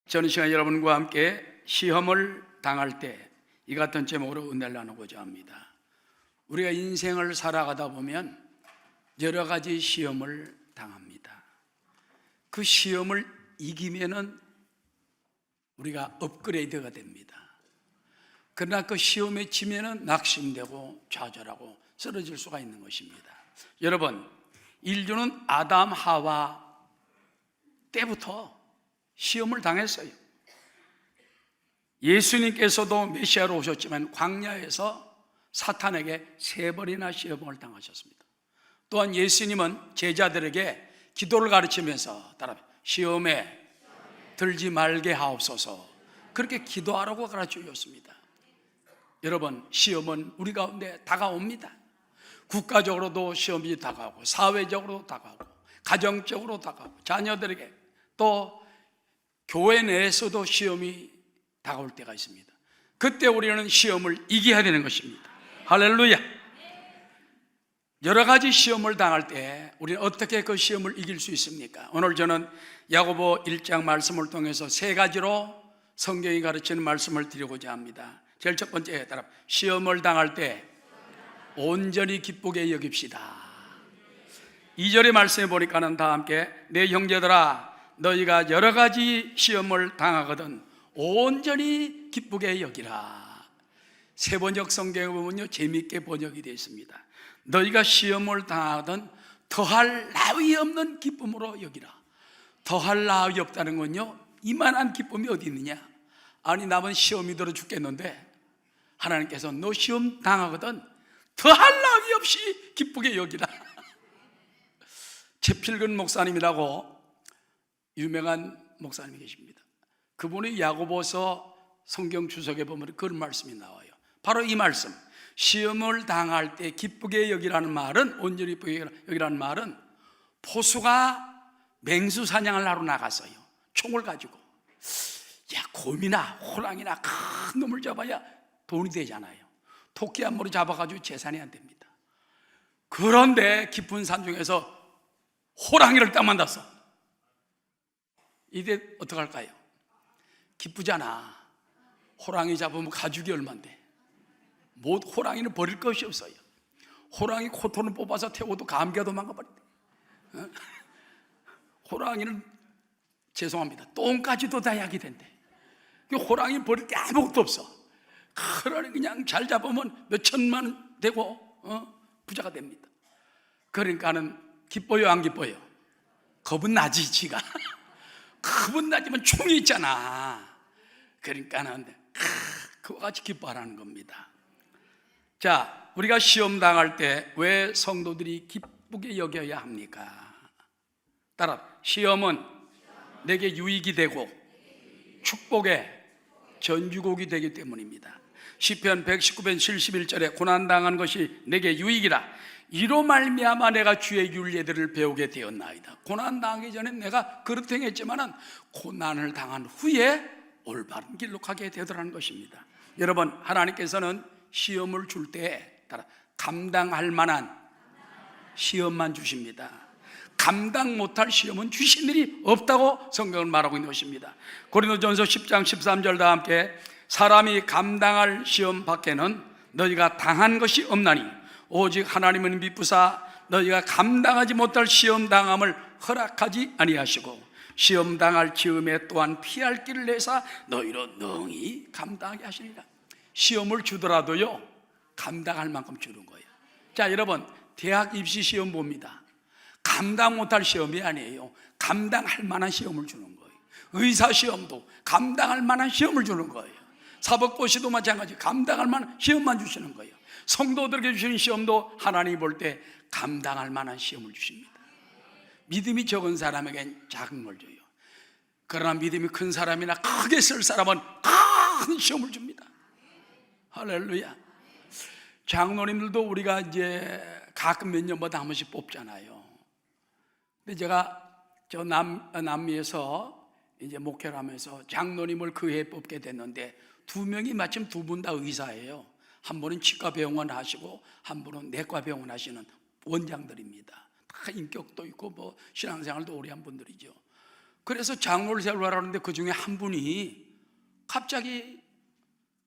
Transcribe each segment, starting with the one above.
저는 시간 여러분과 함께 시험을 당할 때 이 같은 제목으로 은혜를 나누고자 합니다. 우리가 인생을 살아가다 보면 여러 가지 시험을 당합니다. 그 시험을 이기면은 우리가 업그레이드가 됩니다. 그러나 그 시험에 지면은 낙심되고 좌절하고 쓰러질 수가 있는 것입니다. 여러분, 인류는 아담 하와 때부터 시험을 당했어요. 예수님께서도 메시아로 오셨지만 광야에서 사탄에게 3번이나 시험을 당하셨습니다. 또한 예수님은 제자들에게 기도를 가르치면서 따라 시험에 들지 말게 하옵소서, 그렇게 기도하라고 가르쳐 주셨습니다. 여러분, 시험은 우리 가운데 다가옵니다. 국가적으로도 시험이 다가오고, 사회적으로도 다가오고, 가정적으로 다가오고, 자녀들에게, 또 교회 내에서도 시험이 다가올 때가 있습니다. 그때 우리는 시험을 이겨야 되는 것입니다. 할렐루야. 여러 가지 시험을 당할 때 우리는 어떻게 그 시험을 이길 수 있습니까? 오늘 저는 야고보 1장 말씀을 통해서 3가지로 성경이 가르치는 말씀을 드리고자 합니다. 제일 첫 번째, 따라 시험을 당할 때 온전히 기쁘게 여깁시다. 2절의 말씀에 보니까는 다 함께 내 형제들아 너희가 여러 가지 시험을 당하거든 온전히 기쁘게 여기라. 세번역 성경에 보면요, 재미있게 번역이 되어 있습니다. 너희가 시험을 당하거든 더할 나위 없는 기쁨으로 여기라. 더할 나위 없다는 건요, 이만한 기쁨이 어디 있느냐. 아니, 남은 시험이 들어 죽겠는데 하나님께서 너 시험 당하거든 더할 나위 없이 기쁘게 여기라. 최필근 목사님이라고 유명한 목사님이 계십니다. 그분이 야고보서 성경 주석에 보면 그런 말씀이 나와요. 바로 이 말씀, 시험을 당할 때 기쁘게 여기라는 말은, 온전히 기쁘게 여기라는 말은, 포수가 맹수 사냥을 하러 나갔어요. 총을 가지고. 야, 곰이나 호랑이나 큰 놈을 잡아야 돈이 되잖아요. 토끼 한 마리 잡아가지고 재산이 안 됩니다. 그런데 깊은 산 중에서 호랑이를 딱 만났어. 이때 어떡할까요? 기쁘잖아. 호랑이 잡으면 가죽이 얼만데. 호랑이는 버릴 것이 없어요. 호랑이 코털을 뽑아서 태워도 감기가 도망가버린대. 호랑이는 죄송합니다, 똥까지도 다 약이 된대. 호랑이 버릴 게 아무것도 없어. 그러니 그냥 잘 잡으면 몇 천만 원 되고 부자가 됩니다. 그러니까는 기뻐요, 안 기뻐요? 겁은 나지, 지가. 겁은 나지만 총이 있잖아. 그러니까는 그와 같이 기뻐하라는 겁니다. 자, 우리가 시험 당할 때 왜 성도들이 기쁘게 여겨야 합니까? 따라, 시험은 내게 유익이 되고 축복의 전주곡이 되기 때문입니다. 시편 119편 71절에 고난당한 것이 내게 유익이라. 이로 말미암아 내가 주의 율례들을 배우게 되었나이다. 고난당하기 전에 내가 그렇게 행했지만은 고난을 당한 후에 올바른 길로 가게 되더라는 것입니다. 여러분, 하나님께서는 시험을 줄 때 따라 감당할 만한 시험만 주십니다. 감당 못할 시험은 주신 일이 없다고 성경은 말하고 있는 것입니다. 고린도전서 10장 13절 다 함께 사람이 감당할 시험 밖에는 너희가 당한 것이 없나니 오직 하나님은 미쁘사 너희가 감당하지 못할 시험 당함을 허락하지 아니하시고 시험 당할 즈음에 또한 피할 길을 내사 너희로 능히 감당하게 하시니라. 시험을 주더라도요, 감당할 만큼 주는 거예요. 자, 여러분, 대학 입시 시험 봅니다. 감당 못할 시험이 아니에요. 감당할 만한 시험을 주는 거예요. 의사 시험도 감당할 만한 시험을 주는 거예요. 사법고시도 마찬가지, 감당할 만한 시험만 주시는 거예요. 성도들에게 주시는 시험도 하나님이 볼 때 감당할 만한 시험을 주십니다. 믿음이 적은 사람에겐 작은 걸 줘요. 그러나 믿음이 큰 사람이나 크게 쓸 사람은 큰 시험을 줍니다. 할렐루야. 장로님들도 우리가 이제 가끔 몇 년마다 한 번씩 뽑잖아요. 근데 제가 남미에서 이제 목회를 하면서 장로님을 그 해에 뽑게 됐는데 2명이 마침 2분 다 의사예요. 한 분은 치과병원 하시고 한 분은 내과병원 하시는 원장들입니다. 다 인격도 있고 뭐 신앙생활도 오래 한 분들이죠. 그래서 장로를 세우려고 하는데 그 중에 한 분이 갑자기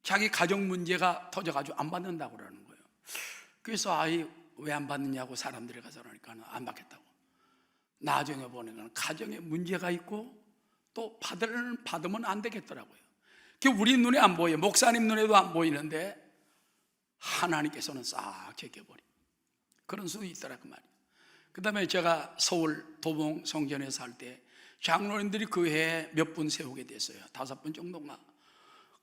자기 가정 문제가 터져가지고 안 받는다고 그러는 거예요. 그래서 아이 왜 안 받느냐고 사람들이 가서 그러니까 안 받겠다고. 나중에 보니까 가정에 문제가 있고 또 받으면 안 되겠더라고요. 그 우리 눈에 안 보여요. 목사님 눈에도 안 보이는데 하나님께서는 싹 제껴버려. 그런 수도 있더라 그 말이에요. 그 다음에 제가 서울 도봉 성전에 살 때 장로님들이 그 해에 몇 분 세우게 됐어요. 5분 정도가.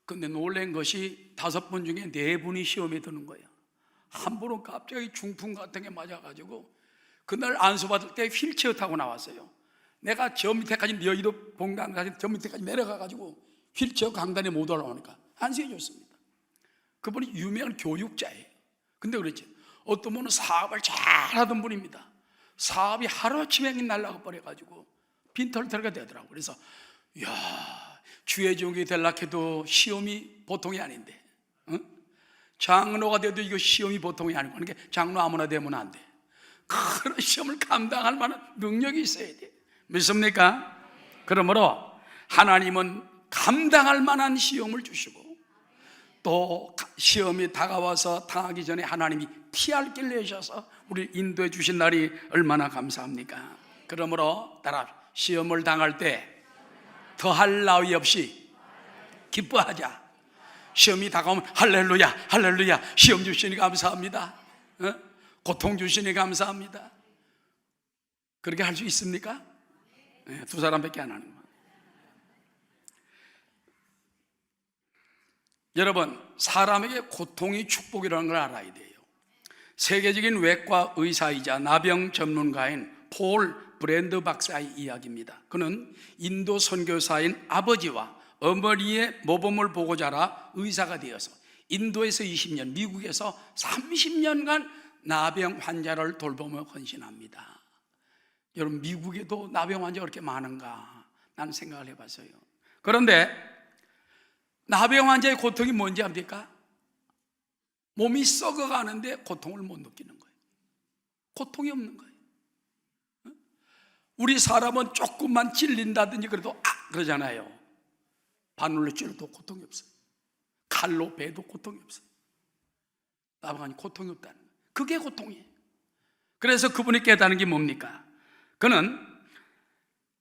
근데 놀란 것이 5분 중에 4분이 시험에 드는 거예요. 한 분은 갑자기 중풍 같은 게 맞아가지고 그날 안수받을 때 휠체어 타고 나왔어요. 내가 저 밑에까지 여의도 봉단까지 저 밑에까지 내려가가지고 휠체어 강단에 못 올라오니까 안수해 줬습니다. 그분이 유명한 교육자예요. 근데 그렇지, 어떤 분은 사업을 잘하던 분입니다. 사업이 하루아침에 날라가 버려가지고 빈털터리가 되더라고요. 그래서 이야, 주의 종이 되려고 해도 시험이 보통이 아닌데, 응? 장로가 돼도 이거 시험이 보통이 아니고, 그러니까 장로 아무나 되면 안 돼. 그런 시험을 감당할 만한 능력이 있어야 돼. 믿습니까? 그러므로 하나님은 감당할 만한 시험을 주시고, 또 시험이 다가와서 당하기 전에 하나님이 피할 길을 내셔서 우리 인도해 주신 날이 얼마나 감사합니까? 그러므로 따라 시험을 당할 때 더할 나위 없이 기뻐하자. 시험이 다가오면 할렐루야 할렐루야, 시험 주시니 감사합니다, 고통 주시니 감사합니다. 그렇게 할 수 있습니까? 네, 2사람밖에 안 하는 거예요. 여러분, 사람에게 고통이 축복이라는 걸 알아야 돼요. 세계적인 외과 의사이자 나병 전문가인 폴 브랜드 박사의 이야기입니다. 그는 인도 선교사인 아버지와 어머니의 모범을 보고 자라 의사가 되어서 인도에서 20년, 미국에서 30년간 나병 환자를 돌보며 헌신합니다. 여러분, 미국에도 나병 환자가 그렇게 많은가? 나는 생각을 해봤어요. 그런데 나병 환자의 고통이 뭔지 압니까? 몸이 썩어가는데 고통을 못 느끼는 거예요. 고통이 없는 거예요. 우리 사람은 조금만 찔린다든지 그래도 그러잖아요. 바늘로 찔러도 고통이 없어요. 칼로 베도 고통이 없어요. 나병 환자 고통이 없다는 거예요. 그게 고통이에요. 그래서 그분이 깨닫는 게 뭡니까? 그는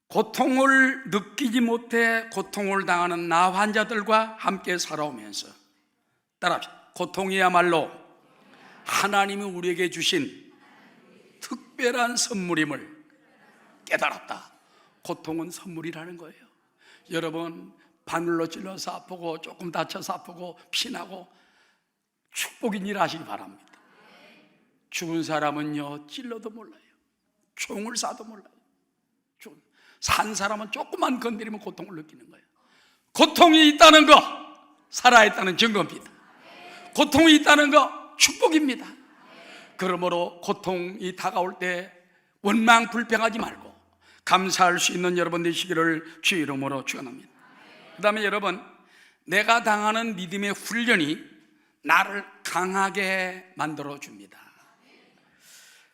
고통을 느끼지 못해 고통을 당하는 나 환자들과 함께 살아오면서, 따라합시다. 고통이야말로 하나님이 우리에게 주신 특별한 선물임을 깨달았다. 고통은 선물이라는 거예요. 여러분, 바늘로 찔러서 아프고 조금 다쳐서 아프고 피나고 축복인 일 하시기 바랍니다. 죽은 사람은요, 찔러도 몰라요. 총을 쏴도 몰라요. 산 사람은 조금만 건드리면 고통을 느끼는 거예요. 고통이 있다는 거 살아있다는 증거입니다. 고통이 있다는 거 축복입니다. 그러므로 고통이 다가올 때 원망 불평하지 말고 감사할 수 있는 여러분 되시기를 주의 이름으로 축원합니다. 그 다음에 여러분, 내가 당하는 믿음의 훈련이 나를 강하게 만들어줍니다.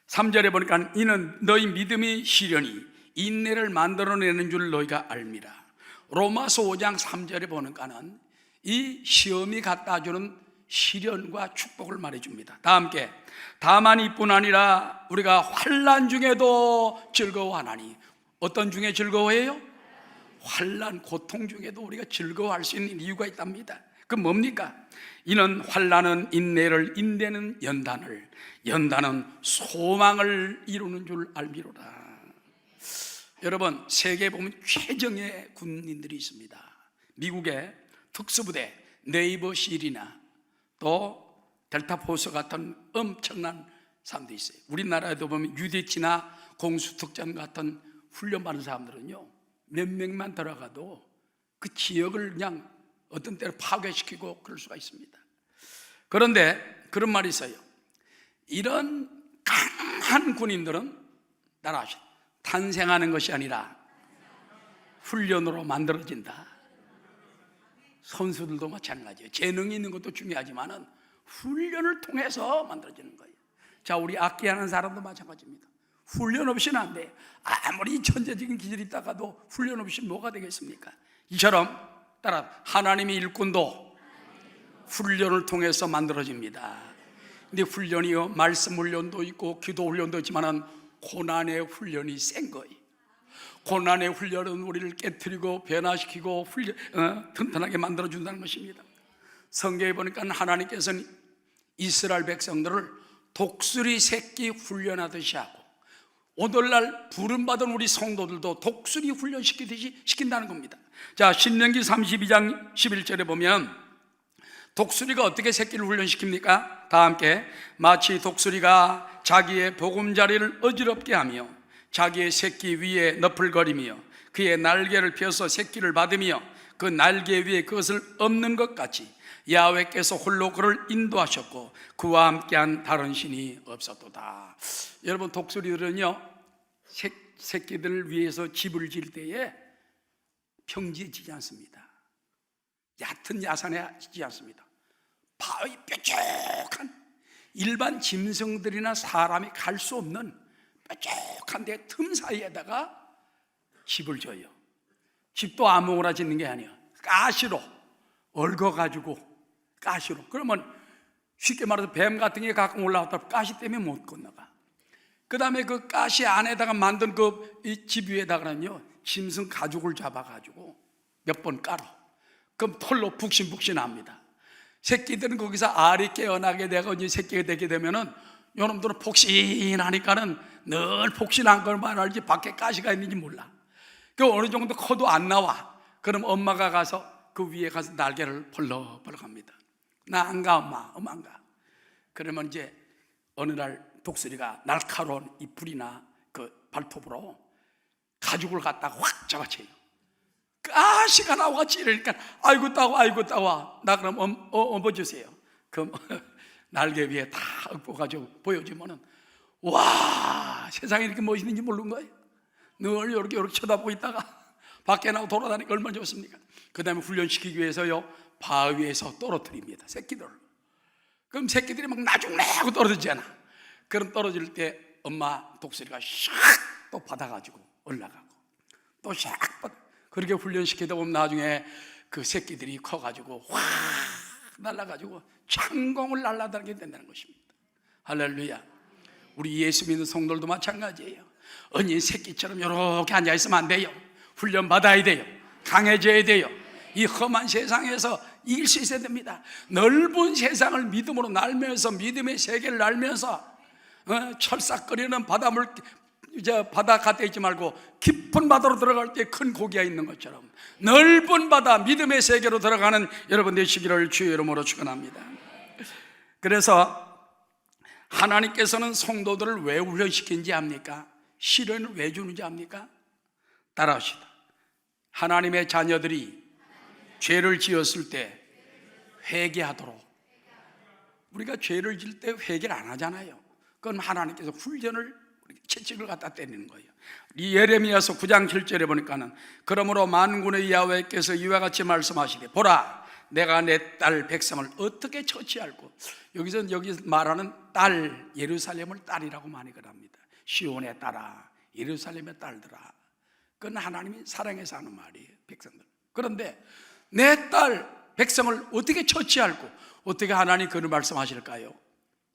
3절에 보니까 이는 너희 믿음의 시련이 인내를 만들어내는 줄 너희가 알미라. 로마서 5장 3절에 보니까는 이 시험이 갖다주는 시련과 축복을 말해줍니다. 다 함께, 다만 이뿐 아니라 우리가 환난 중에도 즐거워하나니. 어떤 중에 즐거워해요? 환난, 고통 중에도 우리가 즐거워할 수 있는 이유가 있답니다. 그 뭡니까? 이는 환난은 인내를, 인내는 연단을, 연단은 소망을 이루는 줄 알미로라. 여러분, 세계에 보면 최정예 군인들이 있습니다. 미국의 특수부대 네이버 실이나 또 델타포스 같은 엄청난 사람들이 있어요. 우리나라에도 보면 UDT나 공수특전 같은 훈련받은 사람들은요, 몇 명만 들어가도 그 지역을 그냥 어떤 때로 파괴시키고 그럴 수가 있습니다. 그런데 그런 말이 있어요. 이런 강한 군인들은 따라하시죠. 탄생하는 것이 아니라 훈련으로 만들어진다. 선수들도 마찬가지예요. 재능이 있는 것도 중요하지만 훈련을 통해서 만들어지는 거예요. 자, 우리 악기하는 사람도 마찬가지입니다. 훈련 없이는 안 돼. 아무리 천재적인 기질이 있다가도 훈련 없이 뭐가 되겠습니까? 이처럼 따라 하나님의 일꾼도 훈련을 통해서 만들어집니다. 근데 훈련이요, 말씀 훈련도 있고 기도 훈련도 있지만은 고난의 훈련이 센 거예요. 고난의 훈련은 우리를 깨트리고 변화시키고 튼튼하게 만들어준다는 것입니다. 성경에 보니까 하나님께서는 이스라엘 백성들을 독수리 새끼 훈련하듯이 하고, 오늘날 부름받은 우리 성도들도 독수리 훈련시키듯이 시킨다는 겁니다. 자, 신명기 32장 11절에 보면 독수리가 어떻게 새끼를 훈련시킵니까? 다 함께, 마치 독수리가 자기의 보금자리를 어지럽게 하며 자기의 새끼 위에 너풀거리며 그의 날개를 펴서 새끼를 받으며 그 날개 위에 그것을 엎는 것 같이 야훼께서 홀로 그를 인도하셨고 그와 함께한 다른 신이 없었도다. 여러분, 독수리들은요, 새끼들을 위해서 집을 지을 때에 평지에 지지 않습니다. 얕은 야산에 지지 않습니다. 바위 뾰족한, 일반 짐승들이나 사람이 갈 수 없는 뾰족한 데 틈 사이에다가 집을 져요. 집도 아무거나 짓는 게 아니에요. 가시로 얽어가지고, 가시로. 그러면 쉽게 말해서 뱀 같은 게 가끔 올라왔다 가시 때문에 못 건너가. 그 다음에 그 가시 안에다가 만든 그 집 위에다가는요, 짐승 가죽을 잡아가지고 몇 번 깔아. 그럼 털로 푹신푹신합니다. 새끼들은 거기서 알이 깨어나게 되고 이제 새끼가 되게 되면은 요놈들은 폭신하니까는 늘 폭신한 걸만 알지 밖에 가시가 있는지 몰라. 그 어느 정도 커도 안 나와. 그럼 엄마가 가서 그 위에 가서 날개를 벌럭벌럭 합니다. 나 안 가, 엄마 안 가. 그러면 이제 어느 날 독수리가 날카로운 이 불이나 그 발톱으로 가죽을 갖다가 확 잡아채요. 가시가 나와 찌르니까 아이고 따와 나 그럼 엎어주세요. 그럼 날개 위에 다 엎어가지고 보여주면은 와, 세상에 이렇게 멋있는지 모르는 거예요. 늘 이렇게 쳐다보고 있다가 밖에 나가고 돌아다니까 얼마나 좋습니까? 그 다음에 훈련시키기 위해서요, 바위에서 떨어뜨립니다, 새끼들. 그럼 새끼들이 막 나중나고 떨어지잖아. 그럼 떨어질 때 엄마 독수리가 샥 또 받아가지고 올라가고 또 샥 받아. 그렇게 훈련시키다 보면 나중에 그 새끼들이 커가지고 확 날아가지고 창공을 날아다니게 된다는 것입니다. 할렐루야. 우리 예수 믿는 성도들도 마찬가지예요. 언니 새끼처럼 이렇게 앉아있으면 안 돼요. 훈련 받아야 돼요. 강해져야 돼요. 이 험한 세상에서 이길 수 있어야 됩니다. 넓은 세상을 믿음으로 날면서, 믿음의 세계를 날면서 철싹거리는 바닷물, 바다 갓에 있지 말고 깊은 바다로 들어갈 때 큰 고기가 있는 것처럼 넓은 바다, 믿음의 세계로 들어가는 여러분 되시기를 주의 이름으로 축원합니다. 그래서 하나님께서는 성도들을 왜 훈련시키는지 압니까? 시련을 왜 주는지 압니까? 따라합시다. 하나님의 자녀들이 죄를 지었을 때 회개하도록. 우리가 죄를 지을 때 회개를 안 하잖아요. 그건 하나님께서 훈련을, 채찍을 갖다 때리는 거예요. 이 예레미야서 9장 7절에 보니까는 그러므로 만군의 야훼께서 이와 같이 말씀하시되 보라, 내가 내 딸 백성을 어떻게 처치할고. 여기 말하는 딸, 예루살렘을 딸이라고 많이 그럽니다. 시온의 딸아, 예루살렘의 딸들아. 그건 하나님이 사랑해서 하는 말이에요, 백성들. 그런데 내 딸 백성을 어떻게 처치할고, 어떻게 하나님 그런 말씀하실까요?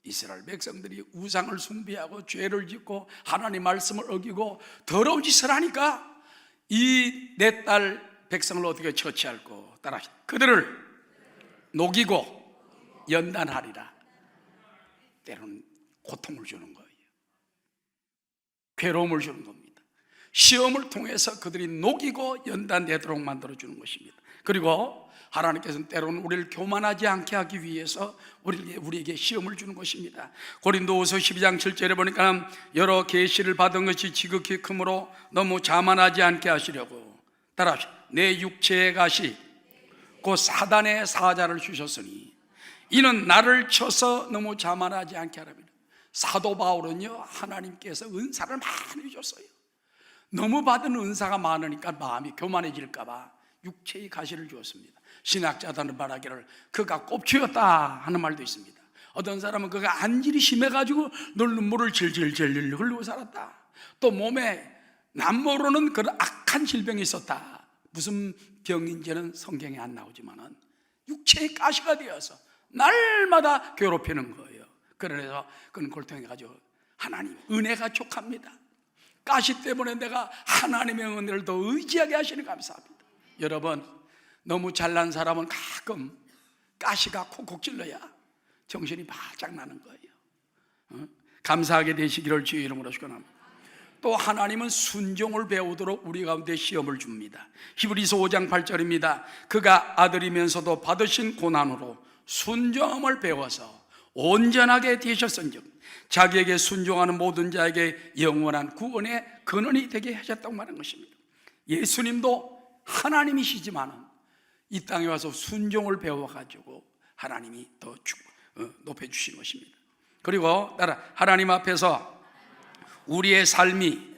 이스라엘 백성들이 우상을 숭배하고 죄를 짓고 하나님 말씀을 어기고 더러운 짓을 하니까 이 내 딸 백성을 어떻게 처치할고. 따라, 그들을 녹이고 연단하리라. 때로는 고통을 주는 거예요. 괴로움을 주는 겁니다. 시험을 통해서 그들이 녹이고 연단되도록 만들어주는 것입니다. 그리고 하나님께서는 때로는 우리를 교만하지 않게 하기 위해서 우리에게 시험을 주는 것입니다. 고린도후서 12장 7절에 보니까 여러 계시를 받은 것이 지극히 크므로 너무 자만하지 않게 하시려고. 따라하시오. 내 육체의 가시 곧 사단의 사자를 주셨으니 이는 나를 쳐서 너무 자만하지 않게 하랍니다. 사도 바울은요, 하나님께서 은사를 많이 줬어요. 너무 받은 은사가 많으니까 마음이 교만해질까 봐 육체의 가시를 주었습니다. 신학자들은 말하기를 그가 꼽추였다 하는 말도 있습니다. 어떤 사람은 그가 안질이 심해가지고 늘 눈물을 질질질 흘리고 살았다. 또 몸에 남 모르는 그런 악한 질병이 있었다. 무슨 병인지는 성경에 안 나오지만은 육체의 가시가 되어서 날마다 괴롭히는 거예요. 그래서 그는 골통해가지고 하나님 은혜가 족합니다. 가시 때문에 내가 하나님의 은혜를 더 의지하게 하시니 감사합니다. 여러분, 너무 잘난 사람은 가끔 가시가 콕콕 찔러야 정신이 바짝 나는 거예요. 감사하게 되시기를 주의 이름으로 축원합니다. 또 하나님은 순종을 배우도록 우리 가운데 시험을 줍니다. 히브리서 5장 8절입니다. 그가 아들이면서도 받으신 고난으로 순종함을 배워서 온전하게 되셨은즉 자기에게 순종하는 모든 자에게 영원한 구원의 근원이 되게 하셨다고 말한 것입니다. 예수님도 하나님이시지만 이 땅에 와서 순종을 배워가지고 하나님이 더 높여주신 것입니다. 그리고 따라 하나님 앞에서 우리의 삶이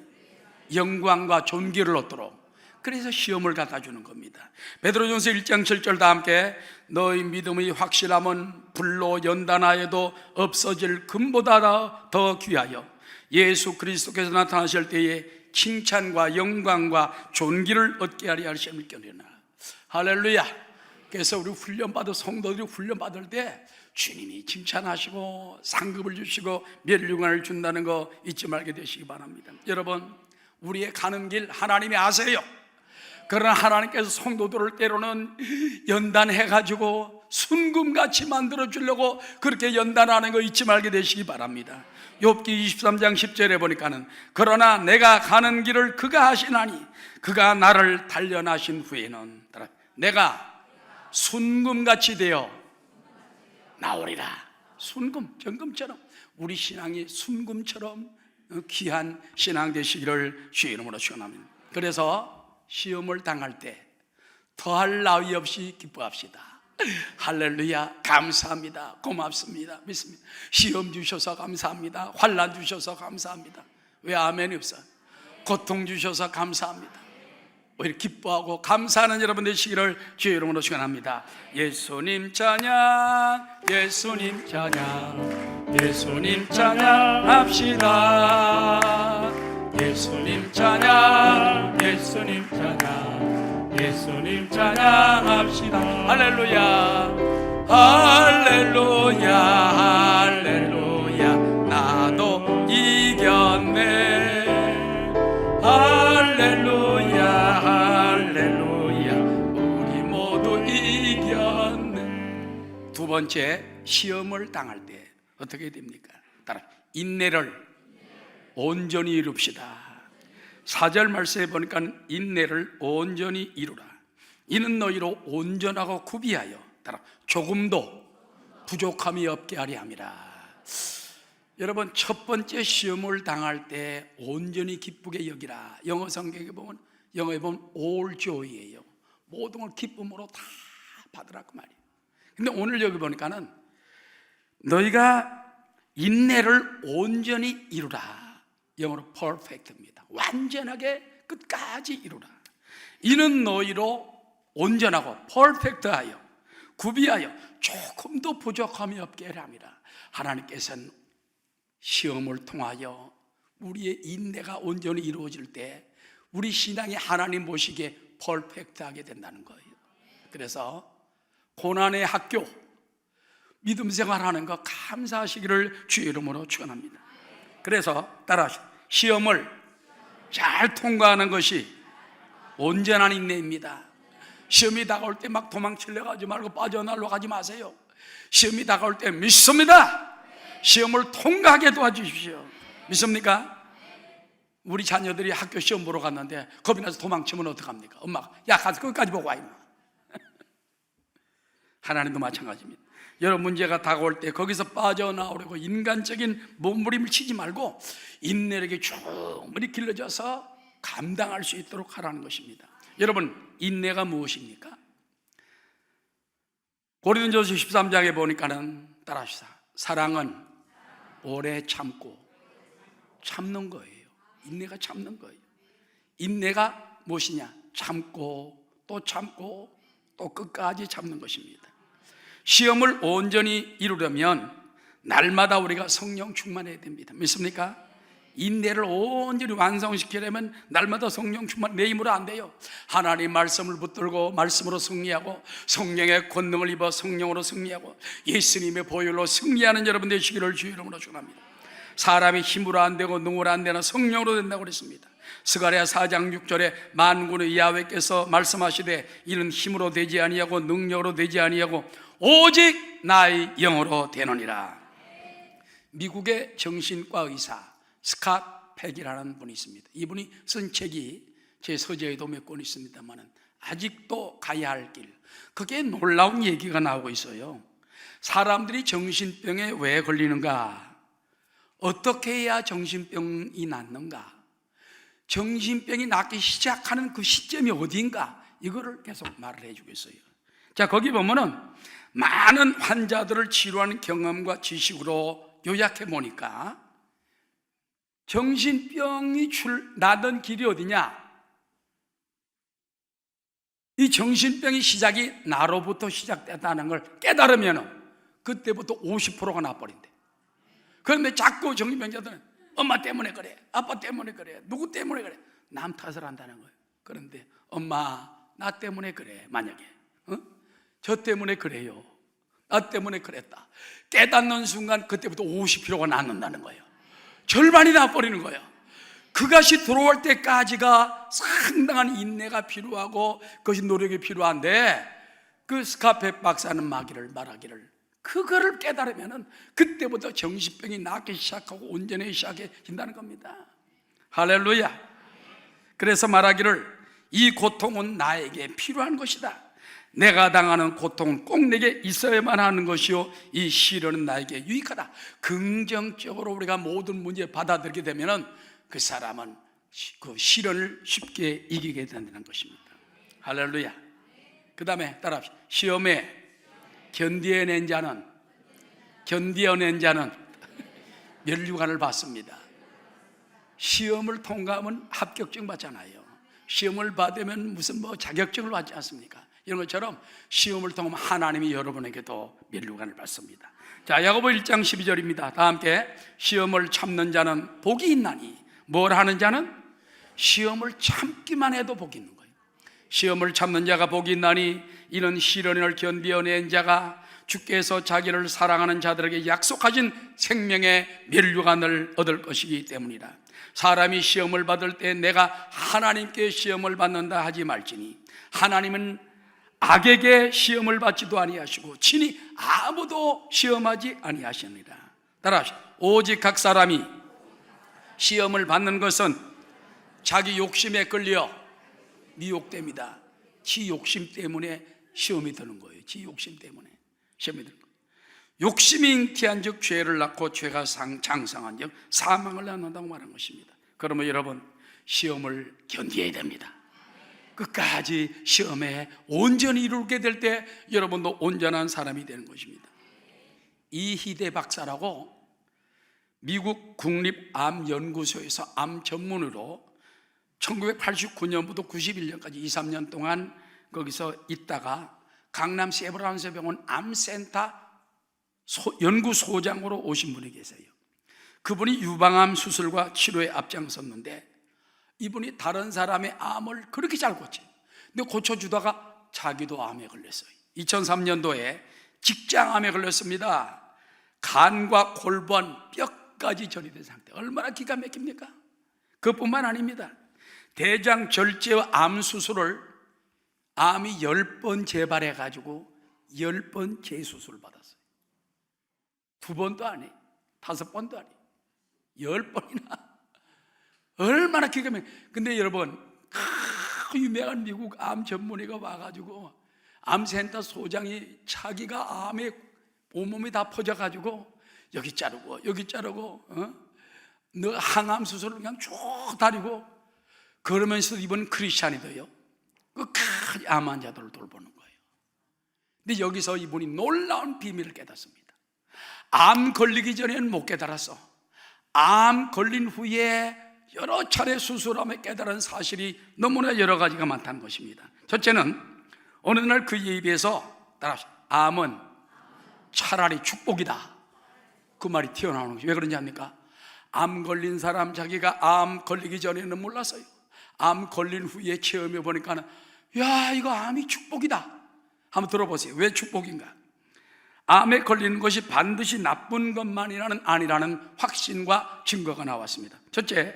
영광과 존귀를 얻도록 그래서 시험을 갖다 주는 겁니다. 베드로전서 1장 7절 다 함께 너희 믿음의 확실함은 불로 연단하여도 없어질 금보다 더 귀하여 예수 그리스도께서 나타나실 때에 칭찬과 영광과 존귀를 얻게 하려 하심을 믿거니와. 할렐루야. 그래서 우리 훈련받은 성도들이 훈련받을 때 주님이 칭찬하시고 상급을 주시고 멸류관을 준다는 거 잊지 말게 되시기 바랍니다. 여러분, 우리의 가는 길 하나님이 아세요. 그러나 하나님께서 성도들을 때로는 연단해가지고 순금같이 만들어주려고 그렇게 연단하는 거 잊지 말게 되시기 바랍니다. 욥기 23장 10절에 보니까는 그러나 내가 가는 길을 그가 하시나니 그가 나를 단련하신 후에는 내가 순금같이 되어 나오리라. 순금, 정금처럼 우리 신앙이 순금처럼 귀한 신앙 되시기를 주의 이름으로 축원합니다. 그래서 시험을 당할 때 더할 나위 없이 기뻐합시다. 할렐루야. 감사합니다. 고맙습니다. 믿습니다. 시험 주셔서 감사합니다. 환난 주셔서 감사합니다. 왜 아멘이 없어요? 고통 주셔서 감사합니다. 오히려 기뻐하고 감사하는 여러분 되시기를 주의 이름으로 축원합니다. 예수님 찬양, 예수님 찬양, 예수님 찬양합시다. 예수님 찬양, 예수님 찬양, 예수님 찬양합시다. 할렐루야, 할렐루야, 할렐루야. 나도 이겼네. 할렐루야, 할렐루야. 우리 모두 이겼네. 두 번째, 시험을 당할 때 어떻게 됩니까? 따라 인내를 온전히 이룹시다. 4절 말씀에 보니까 인내를 온전히 이루라. 이는 너희로 온전하고 구비하여 따라 조금도 부족함이 없게 하려 함이라. 여러분, 첫 번째 시험을 당할 때 온전히 기쁘게 여기라. 영어 성경에 보면 all joy예요. 모든 걸 기쁨으로 다 받으라고 말이에요. 근데 오늘 여기 보니까는 너희가 인내를 온전히 이루라. 영어로 perfect입니다. 완전하게 끝까지 이루라. 이는 너희로 온전하고 perfect하여 구비하여 조금도 부족함이 없게 하려 함이라. 하나님께서는 시험을 통하여 우리의 인내가 온전히 이루어질 때 우리 신앙이 하나님 보시기에 퍼펙트하게 된다는 거예요. 그래서 고난의 학교 믿음 생활하는 거 감사하시기를 주의 이름으로 축원합니다. 그래서 따라하시죠. 시험을 잘 통과하는 것이 온전한 인내입니다. 시험이 다가올 때 막 도망치려고 하지 말고 빠져나가려고 하지 마세요. 시험이 다가올 때 믿습니다. 시험을 통과하게 도와주십시오. 믿습니까? 우리 자녀들이 학교 시험 보러 갔는데 겁이 나서 도망치면 어떡합니까? 엄마가 야 가서 끝까지 보고 와 임마. 하나님도 마찬가지입니다. 여러분, 문제가 다가올 때 거기서 빠져나오려고 인간적인 몸부림을 치지 말고 인내력이 충분히 길러져서 감당할 수 있도록 하라는 것입니다. 여러분, 인내가 무엇입니까? 고린도전서 13장에 보니까는 따라하시다. 사랑은 오래 참고 참는 거예요. 인내가 참는 거예요. 인내가 무엇이냐? 참고 또 참고 또 끝까지 참는 것입니다. 시험을 온전히 이루려면 날마다 우리가 성령 충만해야 됩니다. 믿습니까? 인내를 온전히 완성시키려면 날마다 성령 충만, 내 힘으로 안 돼요. 하나님 말씀을 붙들고 말씀으로 승리하고, 성령의 권능을 입어 성령으로 승리하고, 예수님의 보혈로 승리하는 여러분 되시기를 주의 이름으로 축원합니다. 사람이 힘으로 안 되고 능으로 안 되나 성령으로 된다고 그랬습니다. 스가랴 4장 6절에 만군의 야훼께서 말씀하시되 이는 힘으로 되지 아니하고 능력으로 되지 아니하고 오직 나의 영으로 되느니라. 미국의 정신과 의사 스캇 팩이라는 분이 있습니다. 이분이 쓴 책이 제 서재에도 몇 권 있습니다만 아직도 가야 할 길, 그게 놀라운 얘기가 나오고 있어요. 사람들이 정신병에 왜 걸리는가, 어떻게 해야 정신병이 낫는가, 정신병이 낫기 시작하는 그 시점이 어디인가, 이거를 계속 말을 해주고 있어요. 자, 거기 보면은 많은 환자들을 치료하는 경험과 지식으로 요약해 보니까 정신병이 나던 길이 어디냐, 이 정신병이 시작이 나로부터 시작됐다는 걸 깨달으면 그때부터 50%가 나버린대. 그런데 자꾸 정신병자들은 엄마 때문에 그래, 아빠 때문에 그래, 누구 때문에 그래, 남 탓을 한다는 거예요. 그런데 엄마 나 때문에 그래, 만약에 저 때문에 그래요, 나 때문에 그랬다 깨닫는 순간 그때부터 50%가 낫는다는 거예요. 절반이 나버리는 거예요. 그것이 들어올 때까지가 상당한 인내가 필요하고 그것이 노력이 필요한데, 그 스캇 박사는 말하기를 그거를 깨달으면 그때부터 정신병이 낫기 시작하고 온전히 시작해진다는 겁니다. 할렐루야. 그래서 말하기를 이 고통은 나에게 필요한 것이다, 내가 당하는 고통은 꼭 내게 있어야만 하는 것이요 이 시련은 나에게 유익하다. 긍정적으로 우리가 모든 문제 받아들이게 되면 그 사람은 그 시련을 쉽게 이기게 된다는 것입니다. 할렐루야. 그 다음에 따라합시다. 시험에 견디어낸 자는 면류관을 받습니다. 시험을 통과하면 합격증 받잖아요. 시험을 받으면 무슨 자격증을 받지 않습니까? 이런 것처럼 시험을 통하면 하나님이 여러분에게도 면류관을 받습니다. 자, 야고보 1장 12절입니다. 다 함께. 시험을 참는 자는 복이 있나니, 뭘 하는 자는? 시험을 참기만 해도 복이 있는 거예요. 시험을 참는 자가 복이 있나니 이는 시련을 견디어낸 자가 주께서 자기를 사랑하는 자들에게 약속하신 생명의 면류관을 얻을 것이기 때문이라. 사람이 시험을 받을 때 내가 하나님께 시험을 받는다 하지 말지니 하나님은 악에게 시험을 받지도 아니하시고 친히 아무도 시험하지 아니하시느니라. 따라하시오. 오직 각 사람이 시험을 받는 것은 자기 욕심에 끌려 미혹됩니다. 지 욕심 때문에 시험이 드는 거예요. 지 욕심 때문에 시험이 드는 거예요. 욕심이 잉태한 즉 죄를 낳고 죄가 장성한 즉 사망을 낳는다고 말한 것입니다. 그러면 여러분, 시험을 견뎌야 됩니다. 끝까지 시험에 온전히 이루게 될 때 여러분도 온전한 사람이 되는 것입니다. 이희대 박사라고 미국 국립암연구소에서 암 전문으로 1989년부터 91년까지 2, 3년 동안 거기서 있다가 강남 세브란스 병원 암센터 연구소장으로 오신 분이 계세요. 그분이 유방암 수술과 치료에 앞장섰는데 이분이 다른 사람의 암을 그렇게 잘 고쳐요. 근데 고쳐주다가 자기도 암에 걸렸어요. 2003년도에 직장암에 걸렸습니다. 간과 골반, 뼈까지 전이된 상태. 얼마나 기가 막힙니까? 그뿐만 아닙니다. 대장 절제와 암 수술을 암이 10번 재발해가지고 10번 재수술을 받았어요. 2번도 아니에요, 5번도 아니에요, 10번이나. 얼마나 기가 막혀요. 근데 여러분, 유명한 미국 암 전문의가 와가지고 암센터 소장이 자기가 암에 온몸이 다 퍼져가지고 여기 자르고 여기 자르고 너 항암 수술을 그냥 쭉 다리고 그러면서 이번 크리스찬이 돼요. 끝까지 암 환자들을 돌보는 거예요. 근데 여기서 이분이 놀라운 비밀을 깨닫습니다. 암 걸리기 전에는 못 깨달았어. 암 걸린 후에 여러 차례 수술하며 깨달은 사실이 너무나 여러 가지가 많다는 것입니다. 첫째는 어느 날 그의 입에서 따라합시다. 암은 차라리 축복이다, 그 말이 튀어나오는 것이 왜 그런지 압니까? 암 걸린 사람 자기가 암 걸리기 전에는 몰랐어요. 암 걸린 후에 체험해 보니까는 야, 이거 암이 축복이다. 한번 들어보세요. 왜 축복인가? 암에 걸리는 것이 반드시 나쁜 것만이라는 아니라는 확신과 증거가 나왔습니다. 첫째,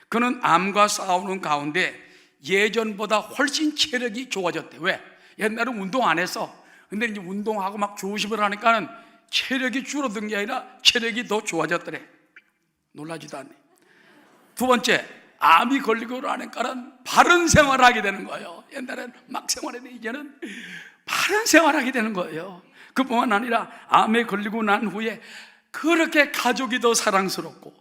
그는 암과 싸우는 가운데 예전보다 훨씬 체력이 좋아졌대. 왜? 옛날에 운동 안 했어. 근데 이제 운동하고 막 조심을 하니까는 체력이 줄어든 게 아니라 체력이 더 좋아졌더래. 놀라지도 않네. 두 번째, 암이 걸리고 나니까는 바른 생활을 하게 되는 거예요. 옛날에는 막 생활했는데 이제는 바른 생활을 하게 되는 거예요. 그뿐만 아니라 암에 걸리고 난 후에 그렇게 가족이 더 사랑스럽고,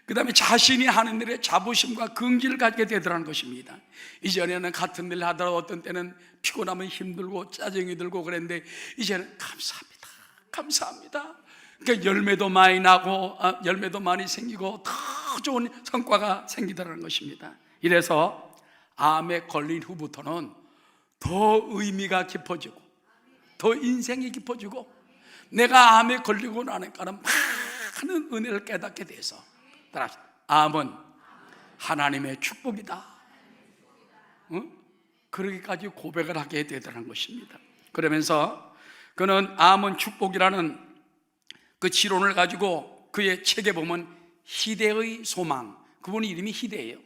그 다음에 자신이 하는 일에 자부심과 긍지를 갖게 되더라는 것입니다. 이전에는 같은 일 하다가 어떤 때는 피곤하면 힘들고 짜증이 들고 그랬는데 이제는 감사합니다, 감사합니다. 그러니까 열매도 많이 나고 열매도 많이 생기고 더 좋은 성과가 생기더라는 것입니다. 이래서 암에 걸린 후부터는 더 의미가 깊어지고 더 인생이 깊어지고 내가 암에 걸리고 나니까는 많은 은혜를 깨닫게 돼서 따라서 암은 하나님의 축복이다. 응? 그러기까지 고백을 하게 되더라는 것입니다. 그러면서 그는 암은 축복이라는 그 지론을 가지고 그의 책에 보면 희대의 소망, 그분 이름이 희대예요.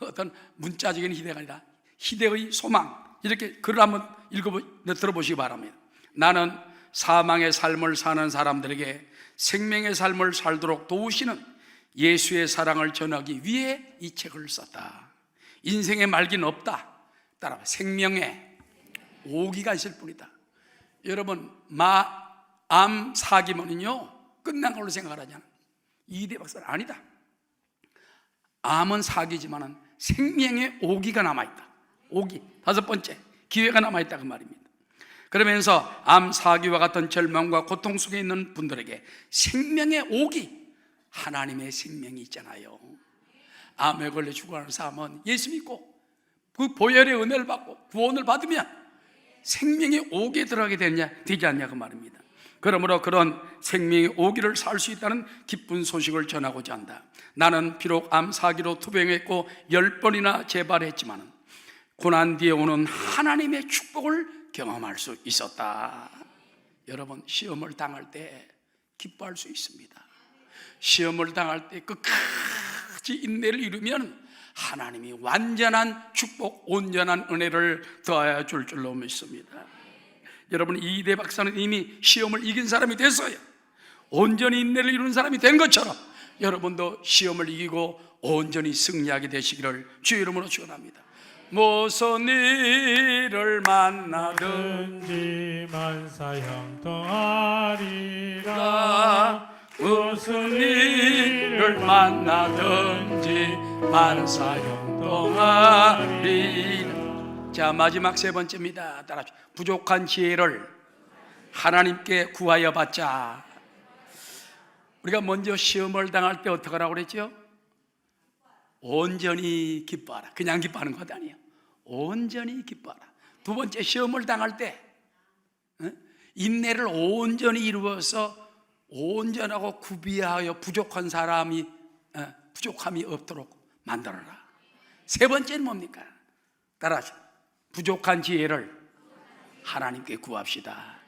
어떤 문자적인 희대가 아니라 희대의 소망, 이렇게 글을 한번 들어보시기 바랍니다. 나는 사망의 삶을 사는 사람들에게 생명의 삶을 살도록 도우시는 예수의 사랑을 전하기 위해 이 책을 썼다. 인생의 말기는 없다. 따라봐, 생명의 오기가 있을 뿐이다. 여러분, 암 사기면은요 끝난 걸로 생각하잖아. 이대 박사는 아니다. 암은 사기지만은 생명의 오기가 남아있다. 오기, 다섯 번째, 기회가 남아있다 그 말입니다. 그러면서 암 사기와 같은 절망과 고통 속에 있는 분들에게 생명의 오기, 하나님의 생명이 있잖아요. 암에 걸려 죽어가는 사람은 예수 믿고 그 보혈의 은혜를 받고 구원을 받으면 생명의 오기에 들어가게 되지 않냐 그 말입니다. 그러므로 그런 생명의 오기를 살 수 있다는 기쁜 소식을 전하고자 한다. 나는 비록 암 사기로 투병했고 10번이나 재발했지만 고난 뒤에 오는 하나님의 축복을 경험할 수 있었다. 여러분, 시험을 당할 때 기뻐할 수 있습니다. 시험을 당할 때 끝까지 인내를 이루면 하나님이 완전한 축복, 온전한 은혜를 더하여 줄 줄로 믿습니다. 여러분, 이대 박사는 이미 시험을 이긴 사람이 됐어요. 온전히 인내를 이룬 사람이 된 것처럼 여러분도 시험을 이기고 온전히 승리하게 되시기를 주의 이름으로 축원합니다. 무슨 일을 만나든지 만사형통하리라. 무슨 일을 만나든지 만사형통하리라. 자, 마지막 세 번째입니다. 따라합시다. 부족한 지혜를 하나님께 구하여 받자. 우리가 먼저 시험을 당할 때 어떻게 하라고 그랬죠? 온전히 기뻐하라. 그냥 기뻐하는 것 아니에요. 온전히 기뻐하라. 두 번째, 시험을 당할 때 인내를 온전히 이루어서 온전하고 구비하여 부족한 사람이 부족함이 없도록 만들어라. 세 번째는 뭡니까? 따라하시죠. 부족한 지혜를 하나님께 구합시다.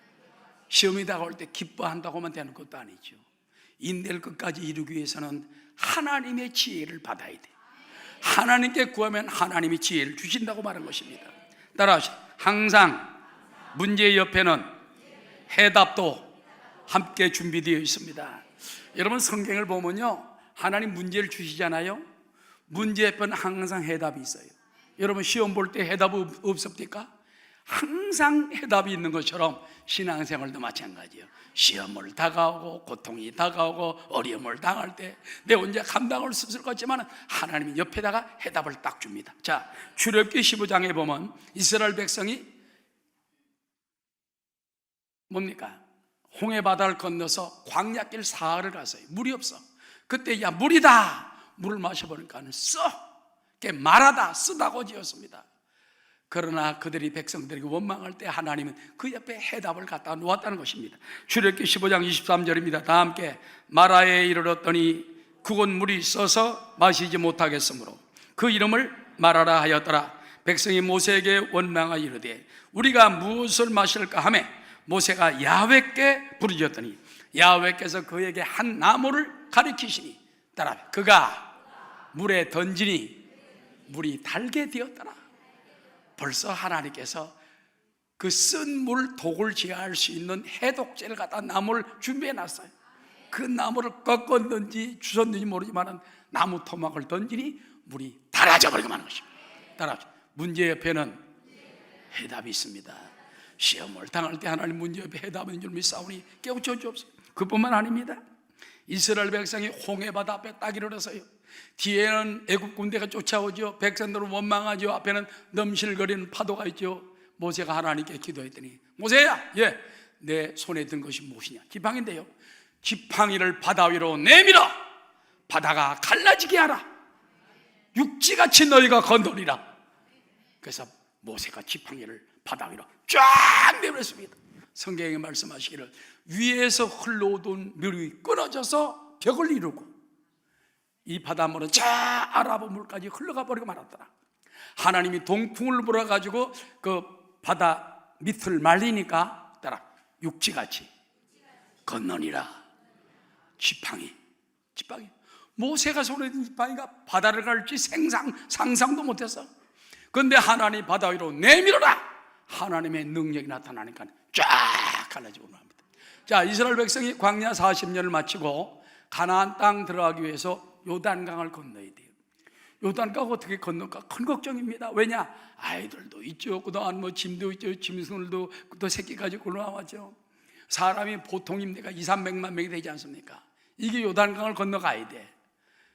시험이 다가올 때 기뻐한다고만 되는 것도 아니죠. 인내를 끝까지 이루기 위해서는 하나님의 지혜를 받아야 돼. 하나님께 구하면 하나님이 지혜를 주신다고 말한 것입니다. 따라하시죠. 항상 문제 옆에는 해답도 함께 준비되어 있습니다. 여러분, 성경을 보면요, 하나님 문제를 주시잖아요. 문제 옆에는 항상 해답이 있어요. 여러분, 시험 볼 때 해답 없습니까? 항상 해답이 있는 것처럼 신앙생활도 마찬가지예요. 시험을 다가오고 고통이 다가오고 어려움을 당할 때 내 혼자 감당할 수 없을 것 같지만 하나님이 옆에다가 해답을 딱 줍니다. 자, 출애굽기 15장에 보면 이스라엘 백성이 뭡니까? 홍해 바다를 건너서 광야길 사흘을 갔어요. 물이 없어. 그때 야, 물이다. 물을 마셔보니까 말하다, 쓰다고 지었습니다. 그러나 그들이 백성들에게 원망할 때 하나님은 그 옆에 해답을 갖다 놓았다는 것입니다. 출애굽기 15장 23절입니다. 다 함께 마라에 이르렀더니 그곳 물이 써서 마시지 못하겠으므로 그 이름을 마라라 하였더라. 백성이 모세에게 원망하여 이르되 우리가 무엇을 마실까 하매 모세가 야훼께 부르짖었더니 야훼께서 그에게 한 나무를 가리키시니 따라 그가 물에 던지니 물이 달게 되었더라. 벌써 하나님께서 그 쓴 물 독을 제어할 수 있는 해독제를 갖다 나무를 준비해 놨어요. 그 나무를 꺾었는지 주웠는지 모르지만 나무 토막을 던지니 물이 달아져 버리고 마는 것입니다. 따라서 문제 옆에는 해답이 있습니다. 시험을 당할 때 하나님 문제 옆에 해답인 줄 믿사오니 깨우쳐 주옵소서. 그뿐만 아닙니다. 이스라엘 백성이 홍해바다 앞에 딱 일어나서요, 뒤에는 애굽 군대가 쫓아오죠. 백성들은 원망하죠. 앞에는 넘실거리는 파도가 있죠. 모세가 하나님께 기도했더니 모세야, 내 손에 든 것이 무엇이냐? 지팡이인데요. 지팡이를 바다 위로 내밀어 바다가 갈라지게 하라. 육지같이 너희가 건너리라. 그래서 모세가 지팡이를 바다 위로 쫙 내밀었습니다. 성경에 말씀하시기를 위에서 흘러오던 물이 끊어져서 벽을 이루고 이 바닷물은 저 아라바 물까지 흘러가 버리고 말았더라. 하나님이 동풍을 불어가지고 그 바다 밑을 말리니까 따라 육지같이 건너니라. 지팡이 모세가 손에 든 지팡이가 바다를 갈지 상상도 못했어. 그런데 하나님 바다 위로 내밀어라. 하나님의 능력이 나타나니까 쫙 갈라지고 납니다. 자, 이스라엘 백성이 광야 40년을 마치고 가나안 땅 들어가기 위해서 요단강을 건너야 돼요. 요단강 어떻게 건너까 큰 걱정입니다. 왜냐? 아이들도 있죠. 그동안 짐도 있죠. 짐승들도 또 새끼 가지고 나왔죠. 사람이 보통입니까? 200~300만 명이 되지 않습니까? 이게 요단강을 건너가야 돼.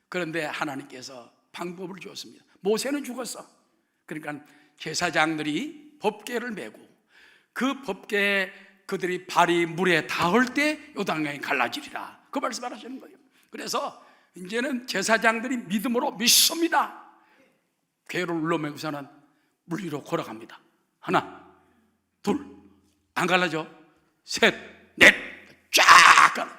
그런데 하나님께서 방법을 주었습니다. 모세는 죽었어. 그러니까 제사장들이 법궤를 메고 그 법궤에 그들이 발이 물에 닿을 때 요단강이 갈라지리라. 그 말씀을 하시는 거예요. 그래서 이제는 제사장들이 믿음으로 믿습니다. 궤를 눌러매고서는 물 위로 걸어갑니다. 하나, 둘, 안 갈라져. 셋, 넷, 쫙 갈라져.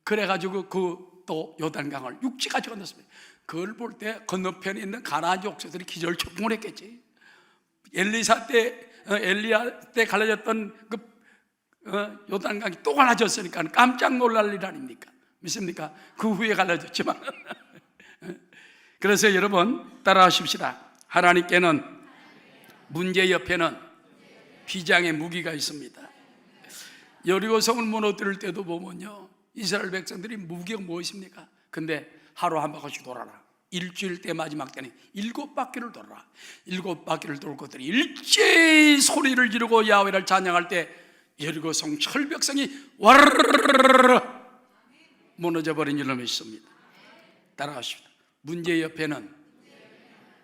그래가지고 또 요단강을 육지까지 건넜습니다. 그걸 볼 때 건너편에 있는 가나안 족속들이 기절초풍을 했겠지. 엘리야 때 갈라졌던 요단강이 또 갈라졌으니까 깜짝 놀랄 일 아닙니까? 믿습니까? 그 후에 갈라졌지만 그래서 여러분 따라하십시다. 하나님께는 문제 옆에는 비장의 무기가 있습니다. 여리고성을 무너뜨릴 때도 보면요, 이스라엘 백성들이 무기가 무엇입니까? 근데 하루 한 바퀴씩 돌아라. 일주일 때 마지막 때는 7바퀴를 돌아라. 7바퀴를 돌 것들이 일제히 소리를 지르고 야훼를 찬양할 때 여리고성 철벽성이 와르르르르르 무너져 버린 줄로 믿습니다. 따라하십시다. 문제 옆에는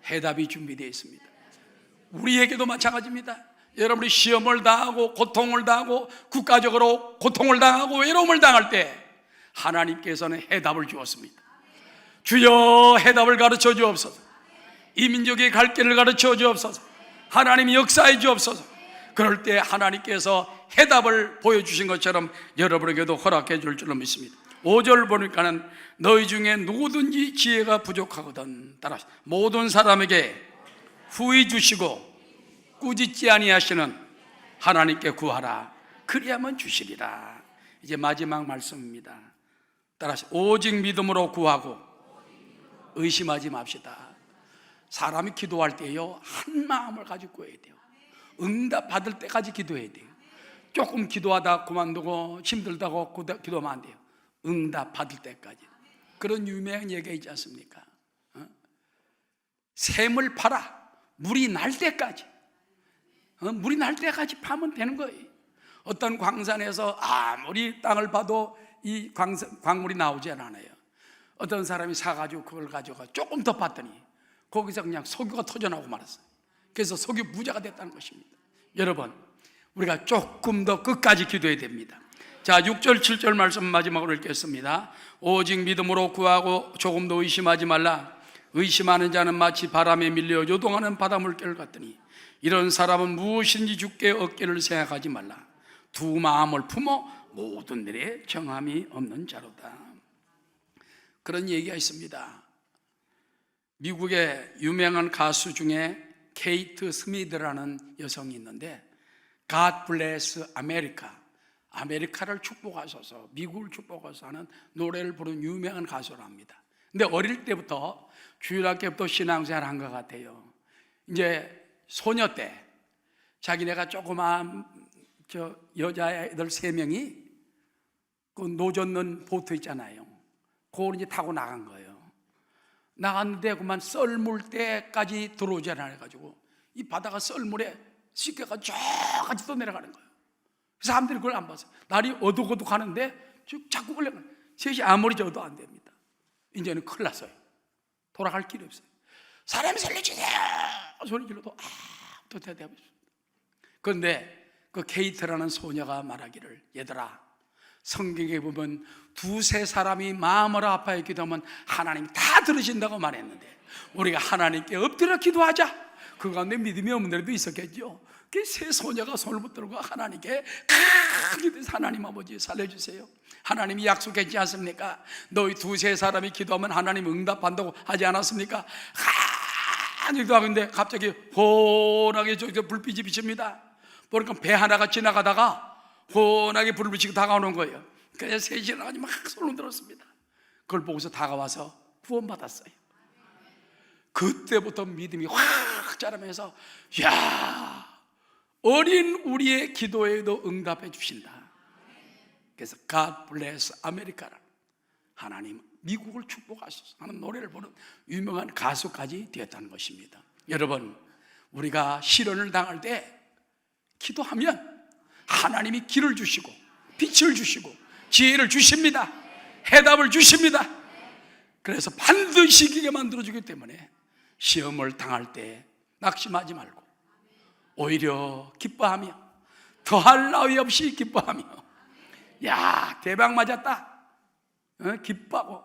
해답이 준비되어 있습니다. 우리에게도 마찬가지입니다. 여러분이 시험을 당하고 고통을 당하고 국가적으로 고통을 당하고 외로움을 당할 때 하나님께서는 해답을 주었습니다. 주여 해답을 가르쳐 주옵소서. 이 민족의 갈 길을 가르쳐 주옵소서. 하나님이 역사해 주옵소서. 그럴 때 하나님께서 해답을 보여주신 것처럼 여러분에게도 허락해 줄 줄로 믿습니다. 5절 보니까는 너희 중에 누구든지 지혜가 부족하거든 따라 모든 사람에게 후히 주시고 꾸짖지 아니하시는 하나님께 구하라. 그리하면 주시리라. 이제 마지막 말씀입니다. 따라서 오직 믿음으로 구하고 의심하지 맙시다. 사람이 기도할 때요, 한 마음을 가지고 구해야 돼요. 응답 받을 때까지 기도해야 돼요. 조금 기도하다 그만두고 힘들다고 기도하면 안 돼요. 응답 받을 때까지. 그런 유명한 얘기가 있지 않습니까? 샘을 팔아 물이 날 때까지, 물이 날 때까지 파면 되는 거예요. 어떤 광산에서 아무리 땅을 봐도 이 광물이 나오지 않아요. 어떤 사람이 사가지고 그걸 가져가 조금 더 봤더니 거기서 그냥 석유가 터져나오고 말았어요. 그래서 석유 부자가 됐다는 것입니다. 여러분, 우리가 조금 더 끝까지 기도해야 됩니다. 자, 6절 7절 말씀 마지막으로 읽겠습니다. 오직 믿음으로 구하고 조금도 의심하지 말라. 의심하는 자는 마치 바람에 밀려 요동하는 바닷물결 같더니 이런 사람은 무엇인지 주께 어깨를 생각하지 말라. 두 마음을 품어 모든 일에 정함이 없는 자로다. 그런 얘기가 있습니다. 미국의 유명한 가수 중에 케이트 스미드라는 여성이 있는데 God bless America, 아메리카를 축복하소서, 미국을 축복하소서 하는 노래를 부르는 유명한 가수를 합니다. 근데 어릴 때부터 주일학교부터 신앙생활을 한 것 같아요. 이제 소녀 때 자기네가 조그마한 여자애들 3명이 그 노젓는 보트 있잖아요. 그걸 이제 타고 나간 거예요. 나갔는데 그만 썰물 때까지 들어오지 않아가지고 이 바다가 썰물에 씻겨가 저까지 또 내려가는 거예요. 사람들이 그걸 안 봤어요. 날이 어둑어둑하는데 자꾸 걸려가는 거예요. 셋이 아무리 져도 안 됩니다. 이제는 큰일 났어요. 돌아갈 길이 없어요. 사람 살려주세요 소리 질러도 아무도 대답이 없습니다. 그런데 그 케이트라는 소녀가 말하기를, 얘들아, 성경에 보면 2-3 사람이 마음으로 아파해 기도하면 하나님이 다 들으신다고 말했는데 우리가 하나님께 엎드려 기도하자. 그 가운데 믿음이 없는 애도 있었겠죠. 그 세 소녀가 손을 붙들고 하나님께 기도해서, 하나님 아버지 살려주세요. 하나님이 약속했지 않습니까? 너희 2-3 사람이 기도하면 하나님 응답한다고 하지 않았습니까? 기도하고 있는데 갑자기 환하게 저기 불빛이 비칩니다. 보니까 배 하나가 지나가다가 환하게 불을 비치고 다가오는 거예요. 그래서 셋이 일어나가지고 막 소름 들었습니다. 그걸 보고서 다가와서 구원받았어요. 그때부터 믿음이 확 자라면서, 야, 어린 우리의 기도에도 응답해 주신다. 그래서 God bless America, 하나님 미국을 축복하소서 하는 노래를 부르는 유명한 가수까지 되었다는 것입니다. 여러분, 우리가 시련을 당할 때 기도하면 하나님이 길을 주시고 빛을 주시고 지혜를 주십니다. 해답을 주십니다. 그래서 반드시 이기게 만들어주기 때문에 시험을 당할 때 낙심하지 말고 오히려 기뻐하며 더할 나위 없이 기뻐하며, 야, 대박 맞았다, 기뻐하고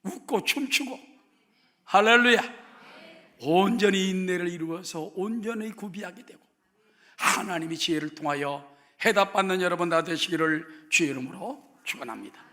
웃고 춤추고, 할렐루야, 온전히 인내를 이루어서 온전히 구비하게 되고 하나님이 지혜를 통하여 해답받는 여러분 다 되시기를 주의 이름으로 축원합니다.